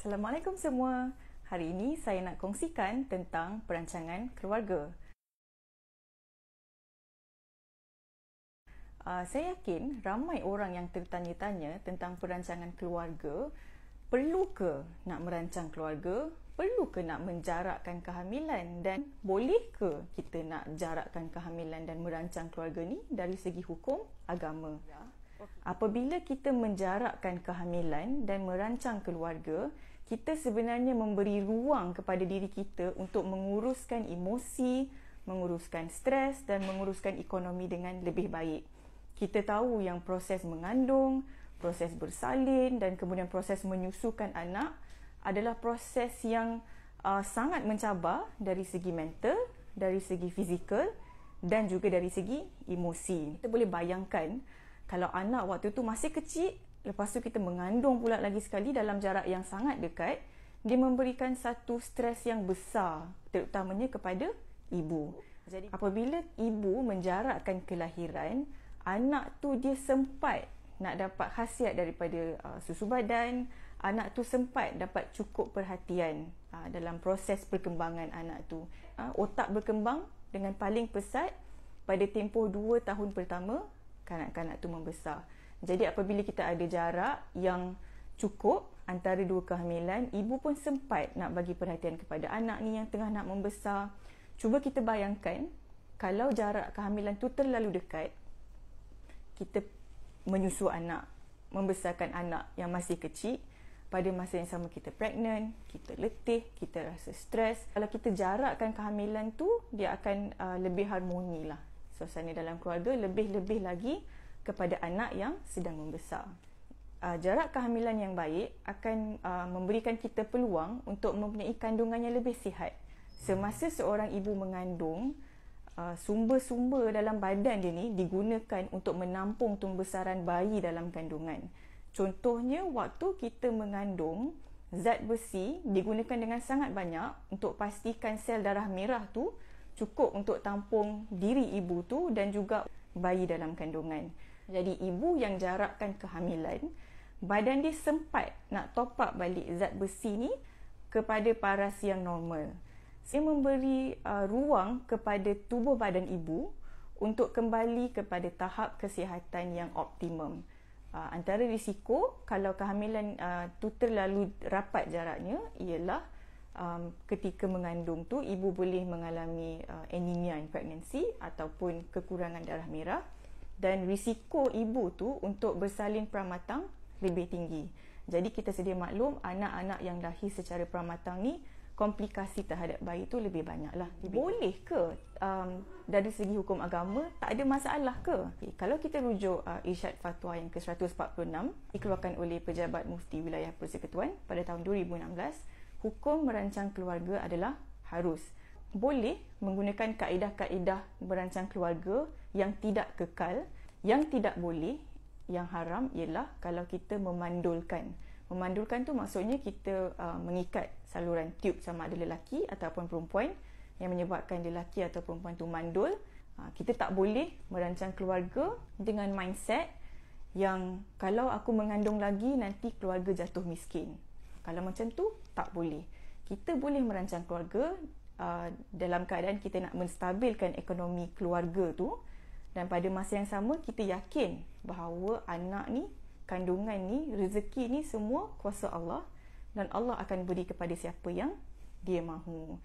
Assalamualaikum semua. Hari ini saya nak kongsikan tentang perancangan keluarga. Saya yakin ramai orang yang tertanya-tanya tentang perancangan keluarga. Perlu ke nak merancang keluarga? Perlu ke nak menjarakkan kehamilan? Dan boleh ke kita nak jarakkan kehamilan dan merancang keluarga ni dari segi hukum agama? Apabila kita menjarakkan kehamilan dan merancang keluarga, kita sebenarnya memberi ruang kepada diri kita untuk menguruskan emosi, menguruskan stres dan menguruskan ekonomi dengan lebih baik. Kita tahu yang proses mengandung, proses bersalin dan kemudian proses menyusukan anak adalah proses yang sangat mencabar dari segi mental, dari segi fizikal dan juga dari segi emosi. Kita boleh bayangkan kalau anak waktu tu masih kecil, lepas tu kita mengandung pula lagi sekali dalam jarak yang sangat dekat, dia memberikan satu stres yang besar, terutamanya kepada ibu. Jadi apabila ibu menjarakkan kelahiran, anak tu dia sempat nak dapat khasiat daripada susu badan, anak tu sempat dapat cukup perhatian dalam proses perkembangan anak tu. Otak berkembang dengan paling pesat pada tempoh 2 tahun pertama kanak-kanak tu membesar. Jadi apabila kita ada jarak yang cukup antara dua kehamilan, ibu pun sempat nak bagi perhatian kepada anak ni yang tengah nak membesar. Cuba kita bayangkan kalau jarak kehamilan tu terlalu dekat, kita menyusu anak, membesarkan anak yang masih kecil, pada masa yang sama kita pregnant, kita letih, kita rasa stres. Kalau kita jarakkan kehamilan tu, dia akan lebih harmoni lah suasana dalam keluarga, lebih-lebih lagi kepada anak yang sedang membesar. Jarak kehamilan yang baik akan memberikan kita peluang untuk mempunyai kandungan yang lebih sihat. Semasa seorang ibu mengandung, sumber-sumber dalam badan dia ni digunakan untuk menampung tumbesaran bayi dalam kandungan. Contohnya, waktu kita mengandung, zat besi digunakan dengan sangat banyak untuk pastikan sel darah merah tu cukup untuk tampung diri ibu tu dan juga bayi dalam kandungan. Jadi ibu yang jarakkan kehamilan, badan dia sempat nak top up balik zat besi ni kepada paras yang normal. Saya memberi ruang kepada tubuh badan ibu untuk kembali kepada tahap kesihatan yang optimum. Antara risiko kalau kehamilan tu terlalu rapat jaraknya ialah ketika mengandung tu ibu boleh mengalami anemia in pregnancy ataupun kekurangan darah merah, dan risiko ibu tu untuk bersalin pramatang lebih tinggi. Jadi kita sedia maklum, anak-anak yang lahir secara pramatang ni komplikasi terhadap bayi tu lebih banyak lah. Boleh ke dari segi hukum agama tak ada masalah ke? Kalau kita rujuk Irsyad Fatwa yang ke-146 dikeluarkan oleh Pejabat Mufti Wilayah Persekutuan pada tahun 2016, hukum merancang keluarga adalah harus. Boleh menggunakan kaedah-kaedah merancang keluarga yang tidak kekal. Yang tidak boleh, yang haram ialah kalau kita memandulkan. Memandulkan tu maksudnya kita mengikat saluran tube sama ada lelaki ataupun perempuan yang menyebabkan lelaki atau perempuan tu mandul. Kita tak boleh merancang keluarga dengan mindset yang kalau aku mengandung lagi nanti keluarga jatuh miskin. Kalau macam tu, tak boleh. Kita boleh merancang keluarga dalam keadaan kita nak menstabilkan ekonomi keluarga tu, dan pada masa yang sama kita yakin bahawa anak ni, kandungan ni, rezeki ni semua kuasa Allah dan Allah akan beri kepada siapa yang Dia mahu.